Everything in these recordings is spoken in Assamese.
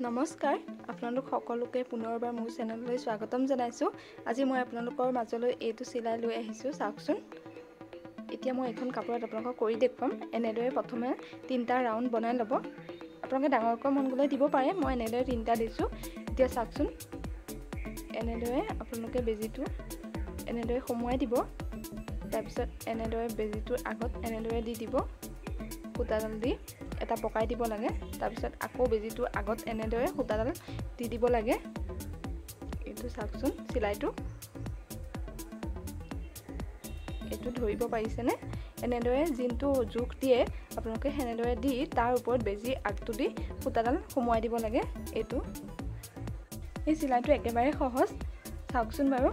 নমস্কাৰ আপোনালোক সকলোকে পুনৰবাৰ মোৰ চেনেললৈ স্বাগতম জনাইছো। আজি মই আপোনালোকৰ মাজলৈ এইটো চিলাই লৈ আহিছো। চাওকচোন, এতিয়া মই এখন কাপোৰত আপোনালোকক কৰি দেখুৱাম। এনেদৰে প্ৰথমে 3টা ৰাউণ্ড বনাই ল'ব। আপোনালোকে ডাঙৰকৈ মন গ'লে দিব পাৰে। মই এনেদৰে 3টা দিছো। এতিয়া চাওকচোন, এনেদৰে আপোনালোকে বেজিটো এনেদৰে সোমোৱাই দিব। তাৰপিছত এনেদৰে বেজিটোৰ আগত এনেদৰে দি দিব। সূতাডাল দি এটা পকাই দিব লাগে। তাৰপিছত আকৌ বেজিটোৰ আগত এনেদৰে সূতাডাল দি দিব লাগে। এইটো চাওকচোন, চিলাইটো এইটো ধৰিব পাৰিছেনে? এনেদৰে যিটো জোখ দিয়ে আপোনালোকে সেনেদৰে দি তাৰ ওপৰত বেজি আগটো দি সূতাডাল সোমোৱাই দিব লাগে। এইটো এই চিলাইটো একেবাৰে সহজ। চাওকচোন বাৰু,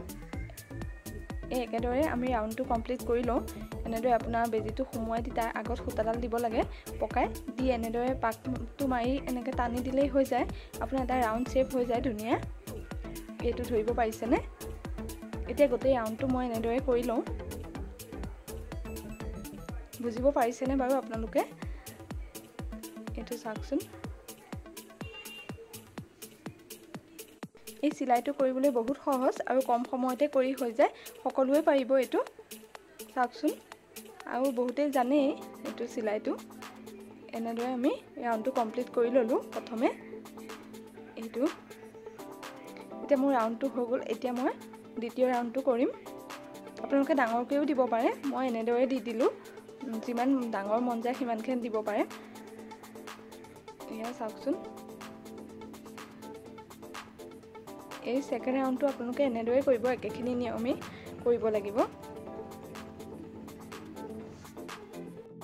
এই একেদৰে আমি ৰাউণ্ডটো কমপ্লিট কৰি লওঁ। এনেদৰে আপোনাৰ বেজিটো সোমোৱাই দি তাৰ আগত সূতাডাল দিব লাগে পকাই দি এনেদৰে পাকটো মাৰি এনেকৈ টানি দিলেই হৈ যায়। আপোনাৰ এটা ৰাউণ্ড শ্বেপ হৈ যায় ধুনীয়া। এইটো ধৰিব পাৰিছেনে? এতিয়া গোটেই ৰাউণ্ডটো মই এনেদৰে কৰি লওঁ। বুজিব পাৰিছেনে বাৰু আপোনালোকে? এইটো চাওকচোন, এই চিলাইটো কৰিবলৈ বহুত সহজ আৰু কম সময়তে কৰি হৈ যায়। সকলোৱে পাৰিব এইটো। চাওকচোন, আৰু বহুতেই জানেই এইটো চিলাইটো। এনেদৰে আমি ৰাউণ্ডটো কমপ্লিট কৰি ল'লোঁ প্ৰথমে। এইটো এতিয়া মোৰ ৰাউণ্ডটো হৈ গ'ল। এতিয়া মই দ্বিতীয় ৰাউণ্ডটো কৰিম। আপোনালোকে ডাঙৰকৈও দিব পাৰে। মই এনেদৰে দি দিলোঁ। যিমান ডাঙৰ মন যায় সিমানখিনি দিব পাৰে। এয়া চাওকচোন, এই ছেকেণ্ড ৰাউণ্ডটো আপোনালোকে এনেদৰে কৰিব। একেখিনি নিয়মেই কৰিব লাগিব।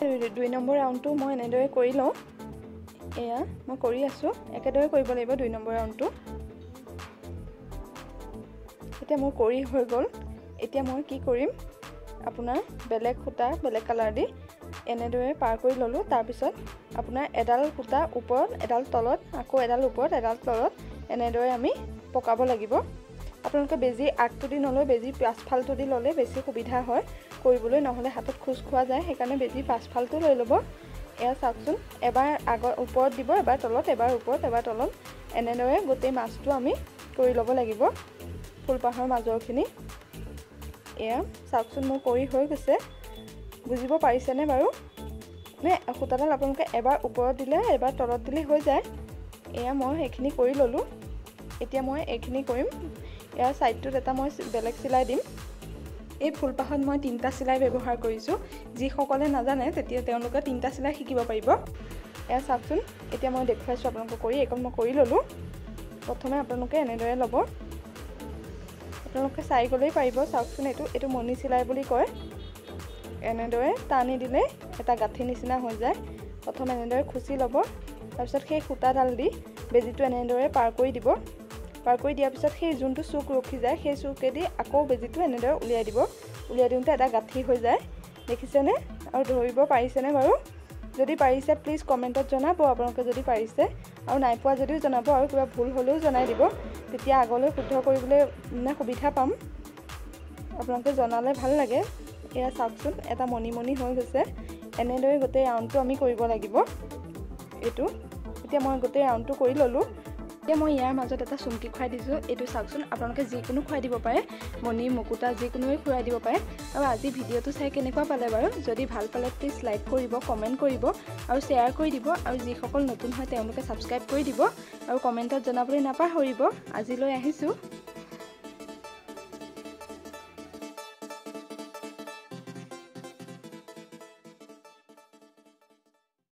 2 নম্বৰ ৰাউণ্ডটো মই এনেদৰে কৰি লওঁ। এয়া মই কৰি আছোঁ। একেদৰে কৰিব লাগিব 2 নম্বৰ ৰাউণ্ডটো। এতিয়া মোৰ কৰি হৈ গ'ল। এতিয়া মই কি কৰিম, আপোনাৰ বেলেগ সূতা বেলেগ কালাৰ দি এনেদৰে পাৰ কৰি ল'লোঁ। তাৰপিছত আপোনাৰ এডাল সূতা ওপৰত, এডাল তলত, আকৌ এডাল ওপৰত, এডাল তলত এনেদৰে আমি পকাব লাগিব। আপোনালোকে বেজি আগটো দি নলয়, বেজি পাছফালটো দি ল'লে বেছি সুবিধা হয় কৰিবলৈ, নহ'লে হাতত খোজ খোৱা যায়। সেইকাৰণে বেজি পাছফালটো লৈ ল'ব। এয়া চাওকচোন, এবাৰ আগৰ ওপৰত দিব, এবাৰ তলত, এবাৰ ওপৰত, এবাৰ তলত। এনেদৰে গোটেই মাছটো আমি কৰি ল'ব লাগিব, ফুলপাহৰ মাজৰখিনি। এয়া চাওকচোন, মোৰ কৰি হৈ গৈছে। বুজিব পাৰিছেনে বাৰু? নে সূতাডাল আপোনালোকে এবাৰ ওপৰত দিলে এবাৰ তলত দিলে হৈ যায়। এয়া মই সেইখিনি কৰি ল'লোঁ। এতিয়া মই এইখিনি কৰিম। ইয়াৰ ছাইডটোত এটা মই বেলেগ চিলাই দিম। এই ফুলপাহত মই 3টা চিলাই ব্যৱহাৰ কৰিছোঁ। যিসকলে নাজানে তেতিয়া তেওঁলোকে 3টা চিলাই শিকিব পাৰিব। এয়া চাওকচোন, এতিয়া মই দেখুৱাইছোঁ আপোনালোকক কৰি। এইকণ মই কৰি ল'লোঁ। প্ৰথমে আপোনালোকে এনেদৰে ল'ব। আপোনালোকে চাই গ'লেই পাৰিব। চাওকচোন, এইটো মণি চিলাই বুলি কয়। এনেদৰে টানি দিলে এটা গাঁঠি নিচিনা হৈ যায়। প্ৰথম এনেদৰে খুচি ল'ব। তাৰপিছত সেই সূতাডাল দি বেজিটো এনেদৰে পাৰ কৰি দিব। পাৰ কৰি দিয়াৰ পিছত সেই যোনটো চুক ৰখি যায় সেই চুকেদি আকৌ বেজিটো এনেদৰে উলিয়াই দিব। উলিয়াই দিওঁতে এটা গাঁঠি হৈ যায়। দেখিছেনে? আৰু ধৰিব পাৰিছেনে বাৰু? যদি পাৰিছে প্লিজ কমেণ্টত জনাব আপোনালোকে যদি পাৰিছে, আৰু নাই পোৱা যদিও জনাব, আৰু কিবা ভুল হ'লেও জনাই দিব। তেতিয়া আগলৈ শুদ্ধ কৰিবলৈ সুবিধা পাম। আপোনালোকে জনালে ভাল লাগে। এয়া চাওকচোন, এটা মণি হৈ গৈছে। এনেদৰে গোটেই ৰাউণ্ডটো আমি কৰিব লাগিব। এইটো এতিয়া মই গোটেই ৰাউণ্ডটো কৰি ল'লোঁ। এতিয়া মই ইয়াৰ মাজত এটা চুমকি খুৱাই দিছোঁ। এইটো চাওকচোন, আপোনালোকে যিকোনো খুৱাই দিব পাৰে। মণি, মুকুতা যিকোনোৱে খুৱাই দিব পাৰে। আৰু আজি ভিডিঅ'টো চাই কেনেকুৱা পালে বাৰু? যদি ভাল পালে প্লিজ লাইক কৰিব, কমেণ্ট কৰিব আৰু শ্বেয়াৰ কৰি দিব। আৰু যিসকল নতুন হয় তেওঁলোকে ছাবস্ক্ৰাইব কৰি দিব আৰু কমেণ্টত জনাবলৈ নাপাহৰিব। আজিলৈ আহিছোঁ।